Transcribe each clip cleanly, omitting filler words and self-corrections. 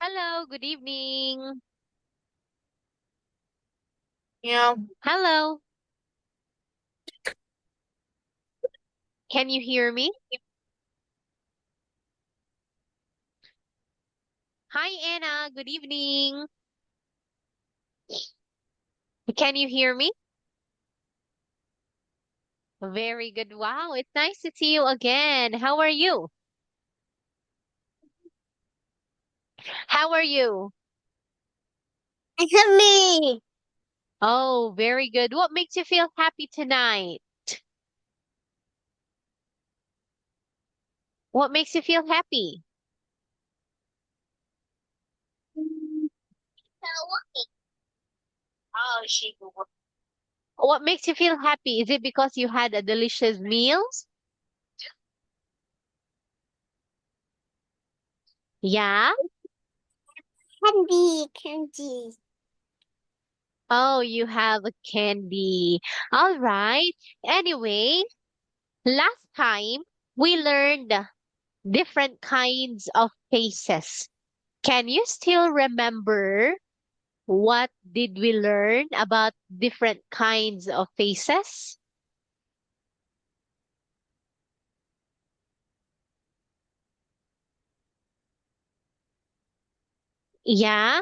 Hello, good evening. Yeah, Hello, can you hear me? Hi, Anna, good evening. Can you hear me? Very good. Wow, it's nice to see you again. How are you? How are you? me. Oh, very good. What makes you feel happy tonight? What makes you feel happy? Oh, she. What makes you feel happy? Is it because you had a delicious meal? Yeah? Candy. Oh, you have a candy. All right. Anyway, last time we learned different kinds of faces. Can you still remember what did we learn about different kinds of faces? Yeah,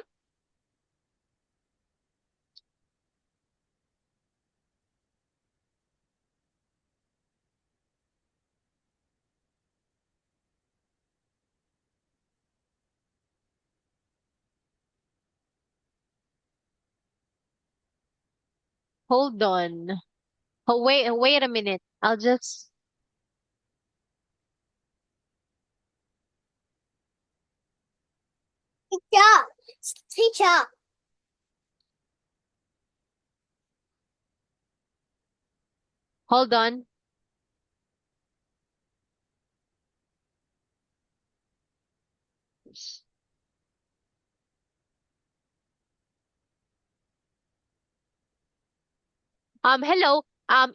hold on. Oh, wait a minute. I'll just Teacher, teacher. hold on. Hello.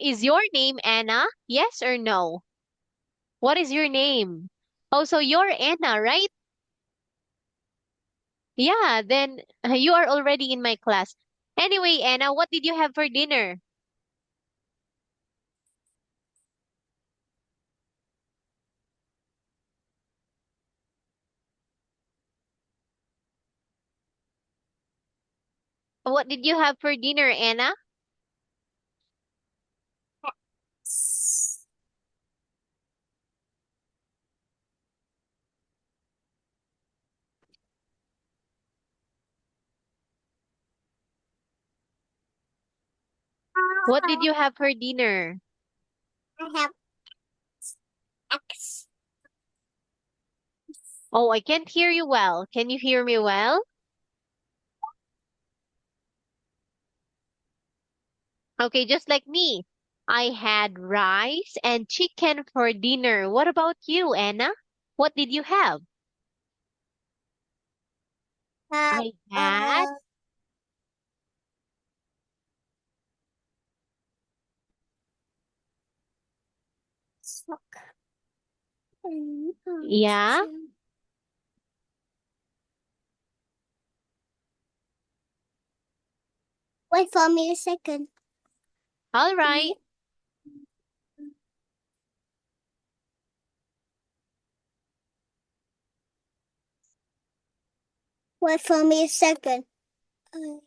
Is your name Anna? Yes or no? What is your name? Oh, so you're Anna, right? Yeah, then you are already in my class. Anyway, Anna, what did you have for dinner? What did you have for dinner, Anna? What did you have for dinner? I have X. Oh, I can't hear you well. Can you hear me well? Okay, just like me. I had rice and chicken for dinner. What about you, Anna? What did you have? Have I had. sock. Yeah. Wait for me a second. All right. Wait for me a second. Uh,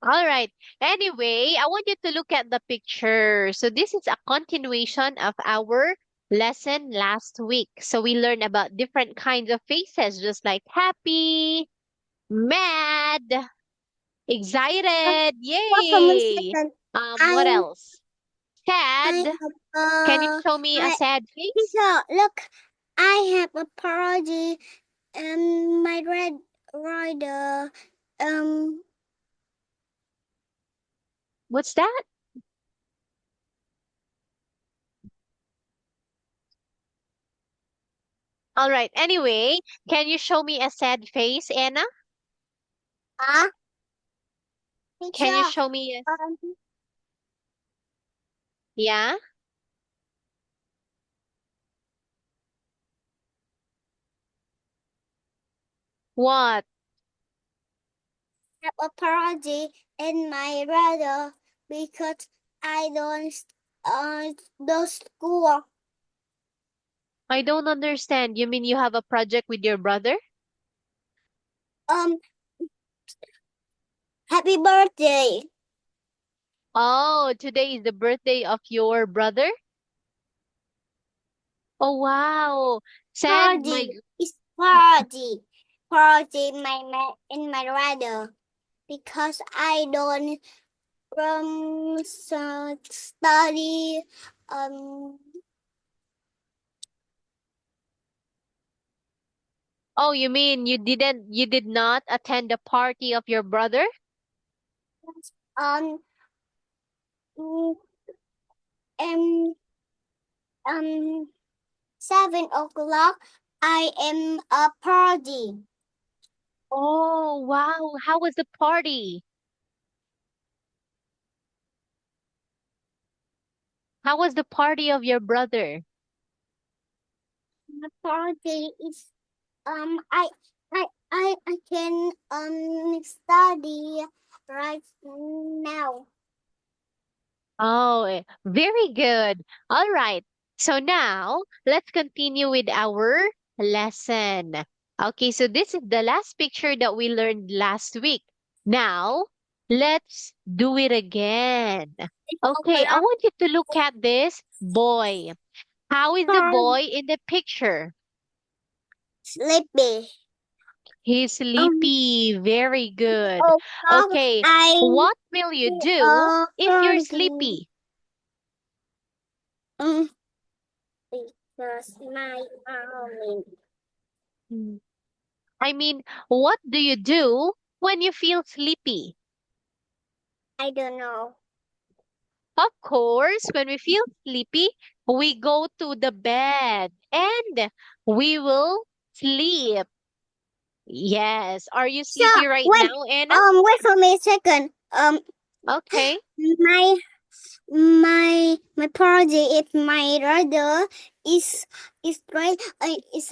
All right. Anyway, I want you to look at the picture. So this is a continuation of our lesson last week. So we learned about different kinds of faces, just like happy, mad, excited, Wait for me a yay. second. What I else? Sad. I have Can you show me a I sad face? teacher, look, I have a parody and my red rider um What's that? All right. Anyway, can you show me a sad face, Anna? Huh? Can you Teacher, show me? um, Yeah? What? have a party in my brother because I don't school. I don't understand. You mean you have a project with your brother? Um, happy birthday. Oh, today is the birthday of your brother? Oh, wow. Send my, Party is party. Party in my brother because I don't study um oh, you mean you did not attend the party of your brother? um mm, um 7 o'clock. I am a party. Oh, wow. How was the party? How was the party of your brother? The party is I I can study right now. Oh, very good. All right. So now let's continue with our lesson. Okay, so this is the last picture that we learned last week. Now let's do it again. Okay, I O'clock want you to look at this boy. How is the party boy in the picture? sleepy. He's Um sleepy. Very good. o'clock Okay, I what will you do if you're party. sleepy? Um because my army. Hmm. I mean, what do you do when you feel sleepy? I don't know. Of course, when we feel sleepy, we go to the bed and we will sleep. Yes. Are you So sleepy right wait, now, Anna? wait for me a second. Okay. My my party if my brother is right is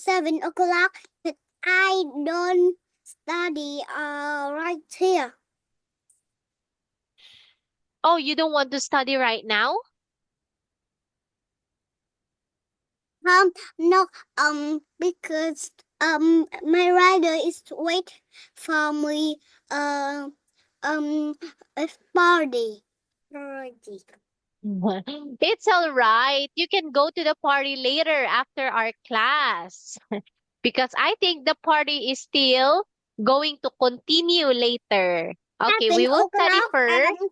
7 o'clock, but I don't study right here. Oh, you don't want to study right now? No, because my brother is wait for me um a party. It's all right. You can go to the party later after our class because I think the party is still going to continue later. Okay, seven we will study o'clock first.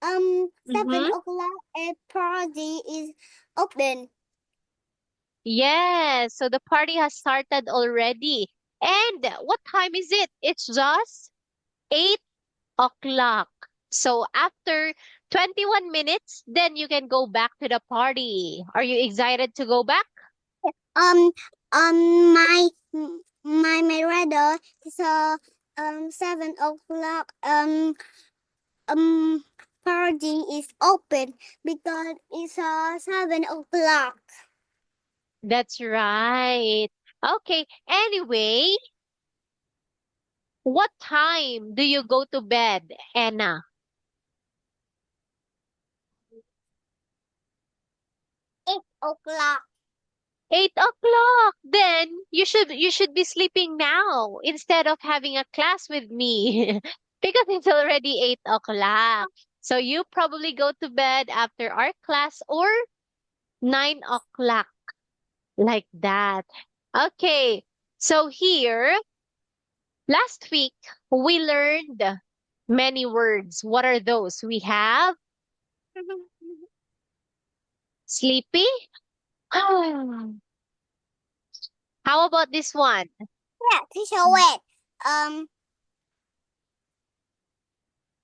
and 7 o'clock a party is open. Yes, so the party has started already. And what time is it? It's just 8 o'clock. So after 21 minutes, then you can go back to the party. Are you excited to go back? Um, my my radar is 7 o'clock. Um, party is open because it's 7 o'clock. That's right. Okay, anyway, what time do you go to bed, Anna? 8 o'clock. 8 o'clock. Then you should be sleeping now instead of having a class with me because it's already 8 o'clock. So you probably go to bed after our class or 9 o'clock, like that. Okay. So here, last week we learned many words. What are those? We have sleepy. How about this one? Yeah, teacher, wait. Um,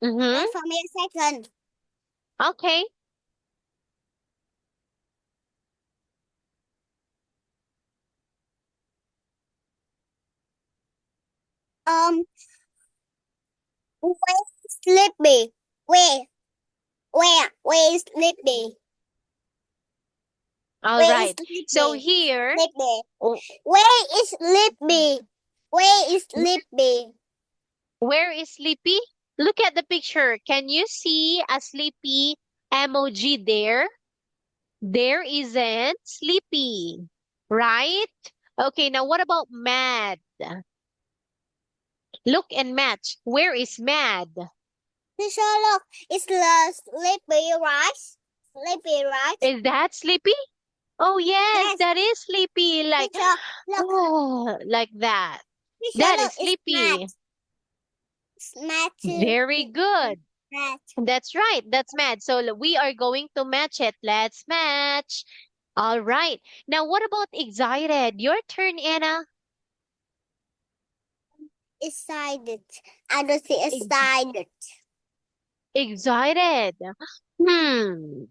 Mm-hmm. wait for me a second. Okay. Um, Where is sleepy? Where is sleepy? All Where is right. So sleepy? here, Sleepy. oh, Where is sleepy? Where is sleepy? where is Sleepy? Look at the picture. Can you see a sleepy emoji there? There isn't Sleepy, right? Okay, now what about mad? Look and match. Where is mad? Teacher, look, it's the sleepy rice. Sleepy rice. Is that Sleepy? Oh yes, Yes. that is Sleepy. Like, Teacher, look. like that. Teacher, That look, is it's mad. Sleepy. It's mad too. Very good. Mad. That's right. That's mad. So we are going to match it. Let's match. All right. Now, what about excited? Your turn, Anna. Excited. I don't see Ex- excited. excited. Hmm.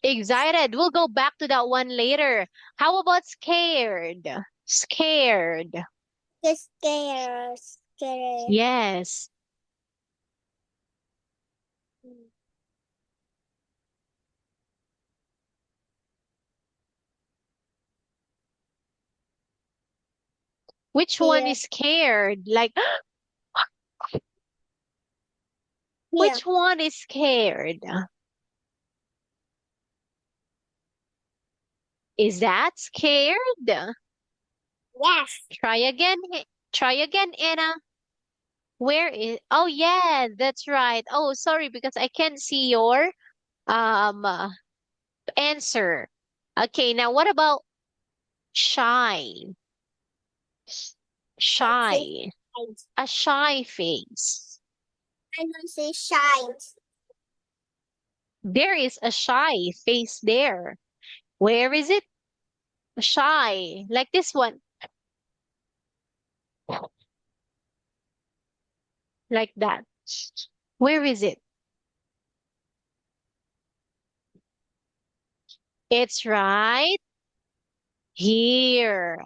Excited. We'll go back to that one later. How about scared? Scared. Just scared. Scared. Yes. Which one Here. is scared? Like, Here. which one is scared? Is that scared? Yes. Try again. Try again, Anna. Where is? Oh, yes, that's right. Oh, sorry, because I can't see your um uh, answer. Okay, now what about shy? I say Shy. shines. A shy face. I don't say shines. There is a shy face there. Where is it? Shy. Like this one. Like that. Where is it? It's right here.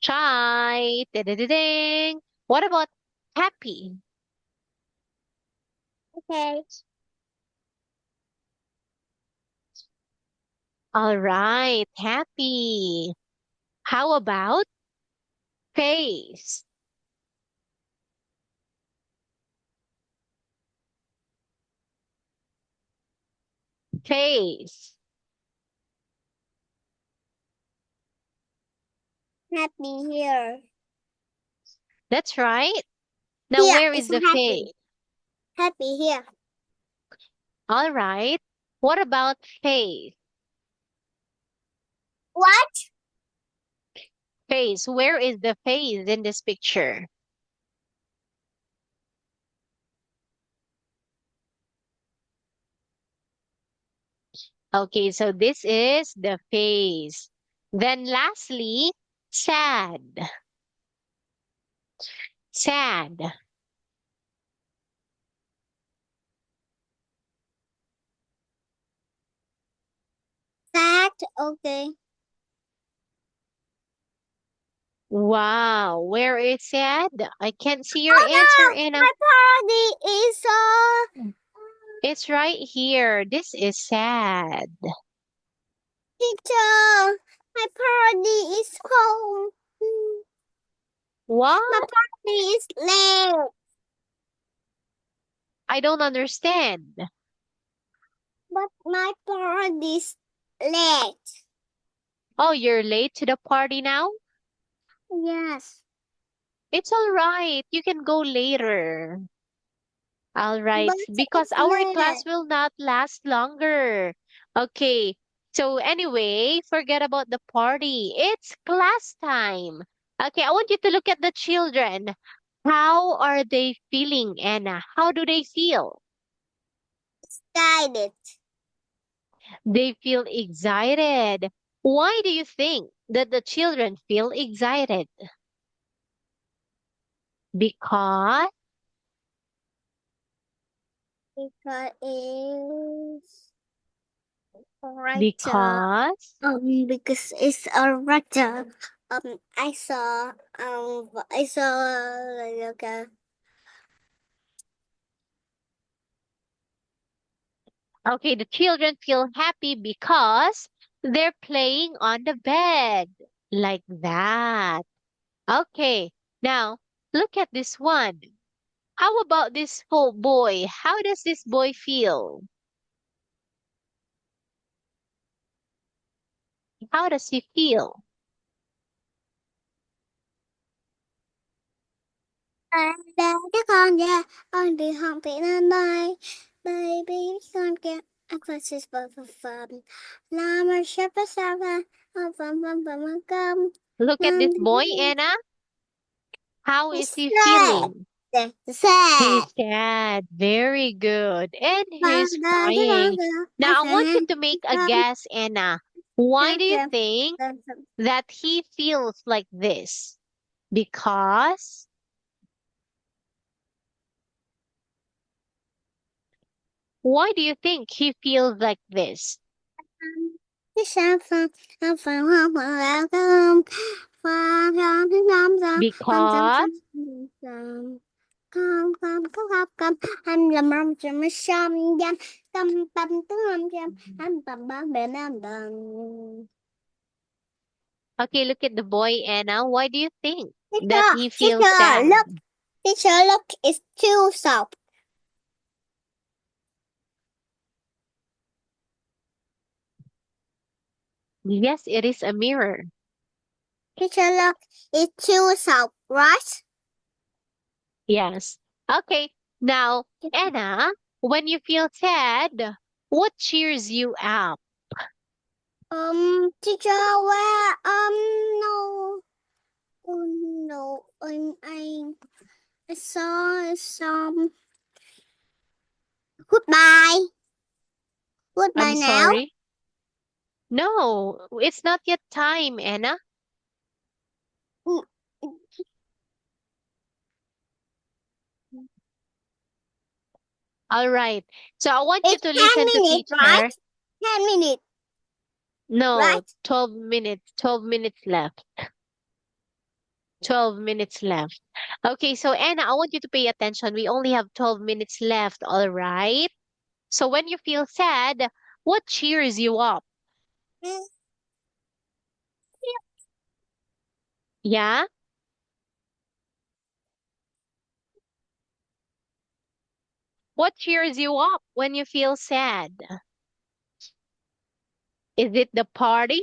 Shy. Da-da-da-ding. What about happy? Okay. All right, happy. How about face? Face. Happy here. That's right. Now, Here where is is the happy. face? Happy here. All right. What about face? What? Face. Where is the face in this picture? Okay, so this is the face. Then lastly, sad. Sad. Sad. Okay. Wow, where is sad? I can't see your Oh answer, no! Anna. My party is It's right here. This is sad. teacher. My party is home. My What? party is late. I don't understand. But my party is late. Oh, you're late to the party now? Yes. It's all right. You can go later. All right, But because it's our late. class will not last longer. Okay. So anyway, forget about the party. It's class time. Okay, I want you to look at the children. How are they feeling, Anna? How do they feel? Guided. They feel excited. Why do you think that the children feel excited? Because Because it's writer. because Because it's a writer. I saw like Okay, the children feel happy because they're playing on the bed. Like that. Okay, now look at this one. How about this whole boy? How does this boy feel? How does he feel? Đứa con ra, con đi học thì nên đây. Baby, con kia, anh phải xịt vào phẩm. Làm mà sắp hết sao ra, phẩm cơm. Look at Làm this thì boy, Anna. How is he sad. feeling? He's Sad. sad. Very good. And Và he's đời đứa con crying. kia, anh Now, I phải want you ăn to make a cơm. guess, Anna. Why Cơm do you kìa. think that he feels like this? Because why do you think he feels like this? Cái sao phần không phải là cơm. Và cho thứ năm giờ, không chăm Because sóc. Con có học cầm anh làm rong cho mới xong danh cầm tâm tướng làm cho anh tầm ba bề nam đàn. okay, look at the boy, Anna. Why do you think that Teacher, he feels teacher, sad? look, teacher, look, it's too soft. Yes, it is a mirror. Teacher, look, it's too soft, right? Yes. Okay. Now, Anna, when you feel sad, what cheers you up? Teacher, where, no, oh no, I saw some. Goodbye. I'm Goodbye now. sorry. No, it's not yet time, Anna. Mm, All right. So I want you It's to 10 listen to minutes, right? teacher. 10 minutes, No, right? 12 minutes. 12 minutes left. 12 minutes left. Okay, so Anna, I want you to pay attention. We only have 12 minutes left, all right? So when you feel sad, what cheers you up? Mm, Yeah? What cheers you up when you feel sad? Is it the party?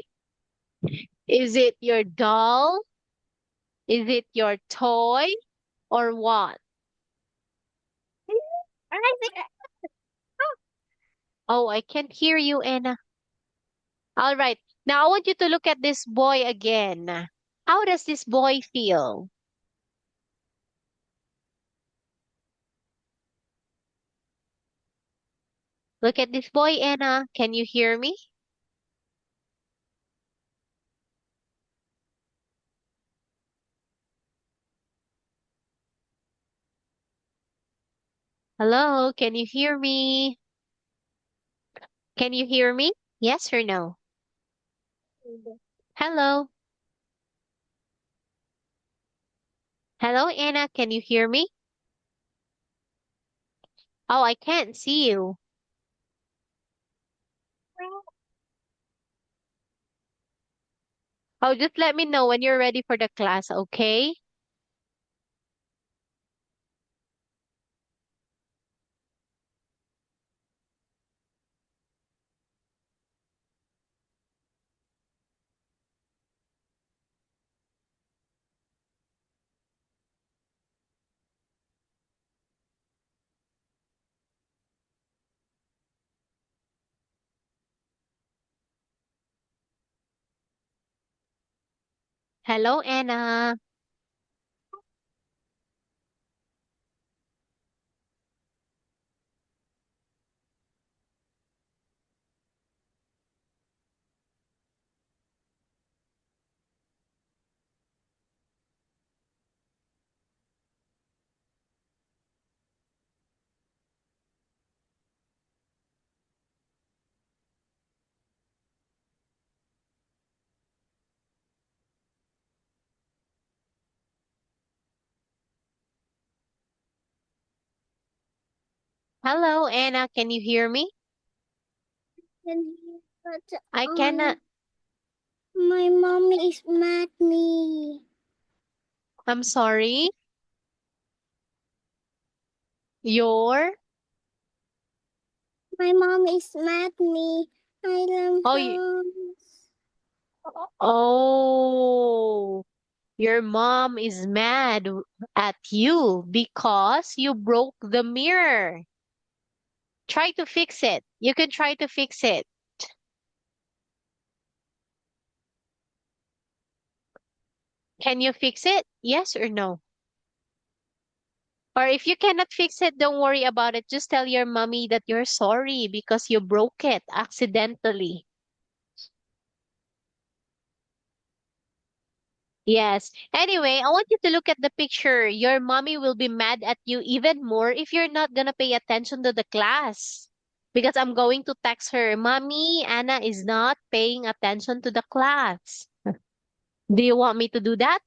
Is it your doll? Is it your toy? Or what? Oh, I can't hear you, Anna. All right. Now I want you to look at this boy again. How does this boy feel? Look at this boy, Anna. Can you hear me? Hello, can you hear me? Can you hear me? Yes or no? Hello. Hello, Anna. Can you hear me? Oh, I can't see you. Oh, just let me know when you're ready for the class, okay? Hello, Anna. Hello, Anna. Can you hear me? And but I cannot. my mommy is mad at me. I'm sorry. Your. My mom is mad at me. I love Oh, her. oh. Your mom is mad at you because you broke the mirror. Try to fix it. You can try to fix it. Can you fix it? Yes or no? Or if you cannot fix it, don't worry about it. Just tell your mommy that you're sorry because you broke it accidentally. Yes. Anyway, I want you to look at the picture. Your mommy will be mad at you even more if you're not gonna pay attention to the class. Because I'm going to text her, Mommy, Anna is not paying attention to the class. Do you want me to do that?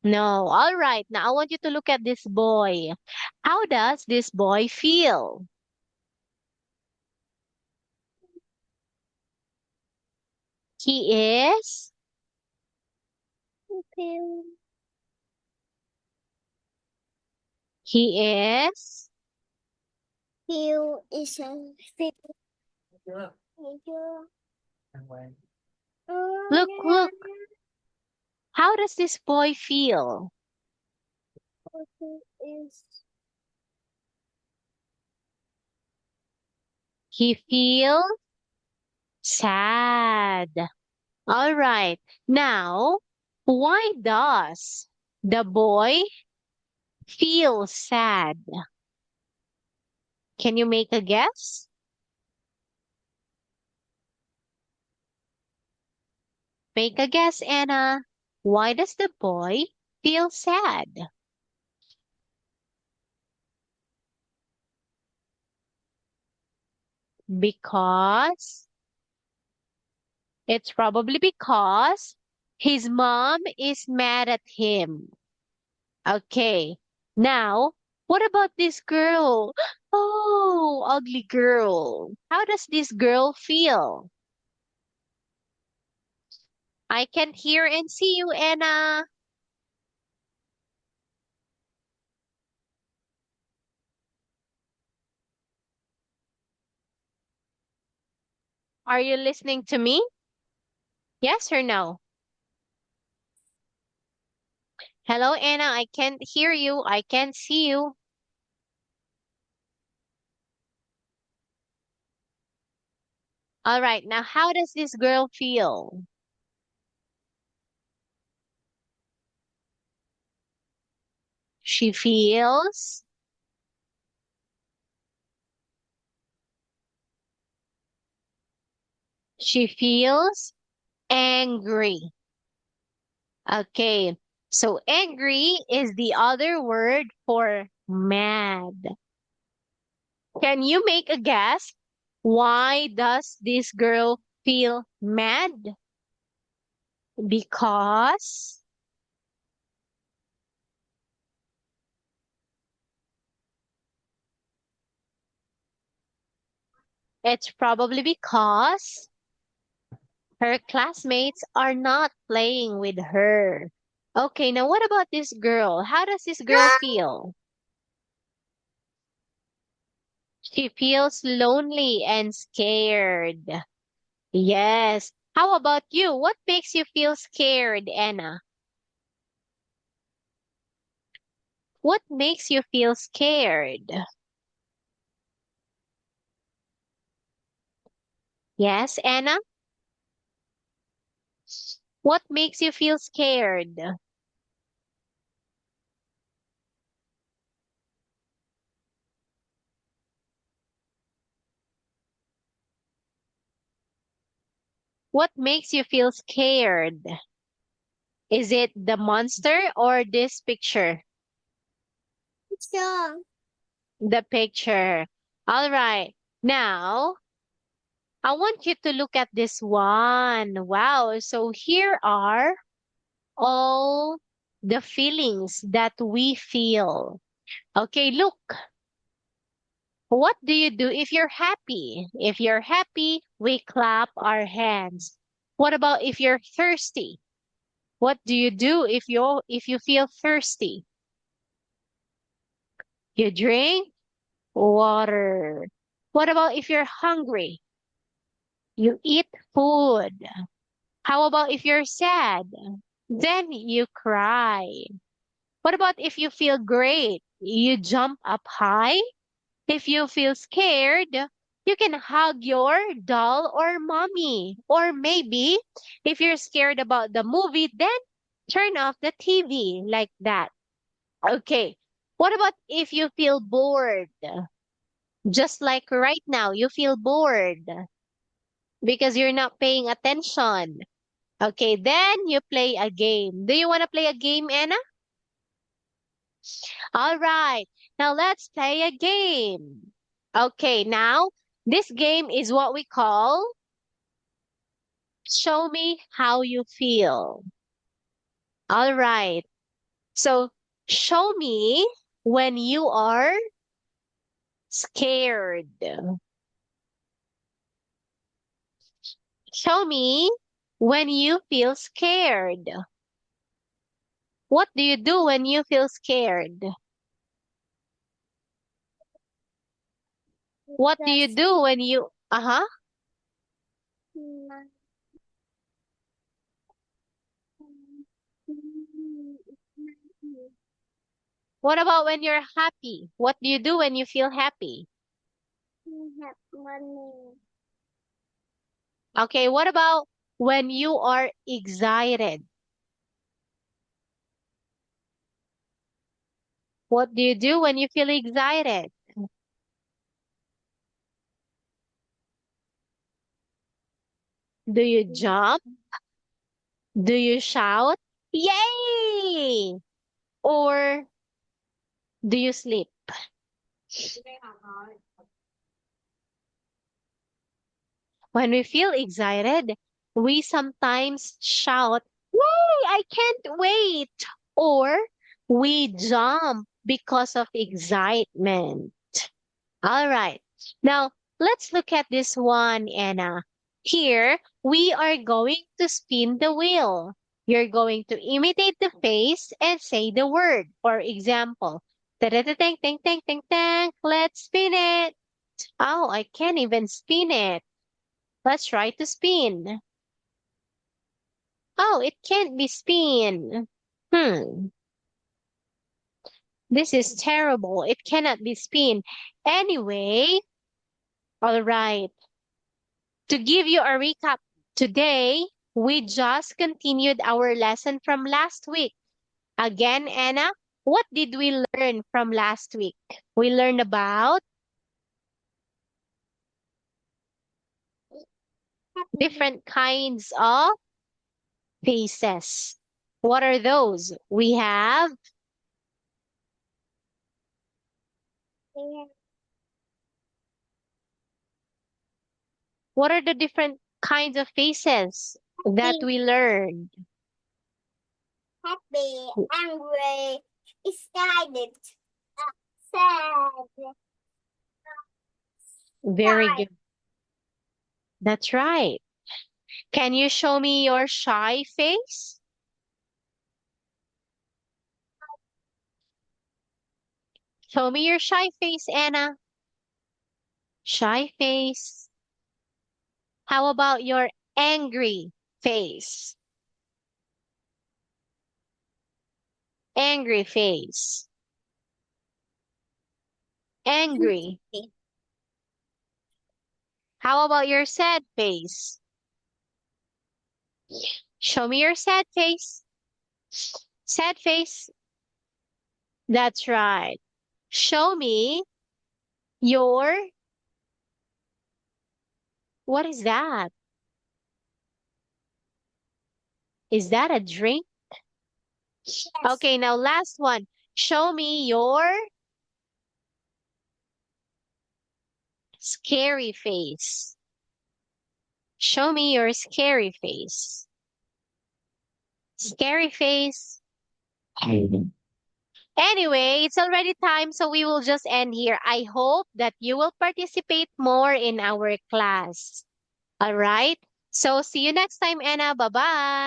No. All right. Now I want you to look at this boy. How does this boy feel? He is, Pill. he is. Pill is a pill. Oh, Look, yeah. look. How does this boy feel? Is He feels sad. All right. Now, why does the boy feel sad? Can you make a guess? Make a guess, Anna. Why does the boy feel sad? Because it's probably because his mom is mad at him. Okay. Now, what about this girl? Oh, ugly girl. How does this girl feel? I can hear and see you, Anna. Are you listening to me? Yes or no? Hello, Anna. I can't hear you. I can't see you. All right. Now, how does this girl feel? She feels, she feels angry. Okay. So angry is the other word for mad. Can you make a guess? Why does this girl feel mad? Because it's probably because her classmates are not playing with her. Okay, now what about this girl? How does this girl feel? She feels lonely and scared. Yes. How about you? What makes you feel scared, Anna? What makes you feel scared? Yes, Anna? What makes you feel scared? What makes you feel scared? Is it the monster or this picture? strong. The picture. All right. Now, I want you to look at this one. Wow. So here are all the feelings that we feel. Okay, look. What do you do if you're happy? If you're happy, we clap our hands. What about if you're thirsty? What do you do if you feel thirsty? You drink water. What about if you're hungry? You eat food. How about if you're sad? Then you cry. What about if you feel great? You jump up high. If you feel scared, you can hug your doll or mommy. Or maybe if you're scared about the movie, then turn off the TV like that. Okay. What about if you feel bored? Just like right now, you feel bored because you're not paying attention. Okay, then you play a game. Do you want to play a game, Anna? All right. Now let's play a game. Okay, now this game is what we call Show Me How You Feel. All right. So show me when you are scared. Show me when you feel scared. What do you do when you feel scared? What do you Just do when you, uh-huh. What about when you're happy? What do you do when you feel happy? have money. Okay, what about when you are excited? What do you do when you feel excited? Do you jump? Do you shout? Yay! Or do you sleep? When we feel excited, we sometimes shout, Yay! I can't wait! Or we jump because of excitement. All right. Now, let's look at this one, Anna. Here, we are going to spin the wheel. You're going to imitate the face and say the word. For example, ta-da-da-tang, tang, tang, tang, tang. Let's spin it. Oh, I can't even spin it. Let's try to spin. Oh, it can't be spin. Hmm, this is terrible. It cannot be spin. Anyway, all right. To give you a recap, today we just continued our lesson from last week. Again, Anna, what did we learn from last week? We learned about different kinds of faces. What are those? We have, what are the different kinds of faces that Happy, we learned? happy, angry, excited, sad, Very sad. good. That's right. Can you show me your shy face? Show me your shy face, Anna. Shy face. How about your angry face? Angry face. Angry. How about your sad face? Show me your sad face. Sad face. That's right. Show me your, what is that? Is that a drink? Yes, Okay, now last one. Show me your scary face. Show me your scary face. Scary face. Anyway, it's already time, so we will just end here. I hope that you will participate more in our class. All right. So see you next time, Anna. Bye bye.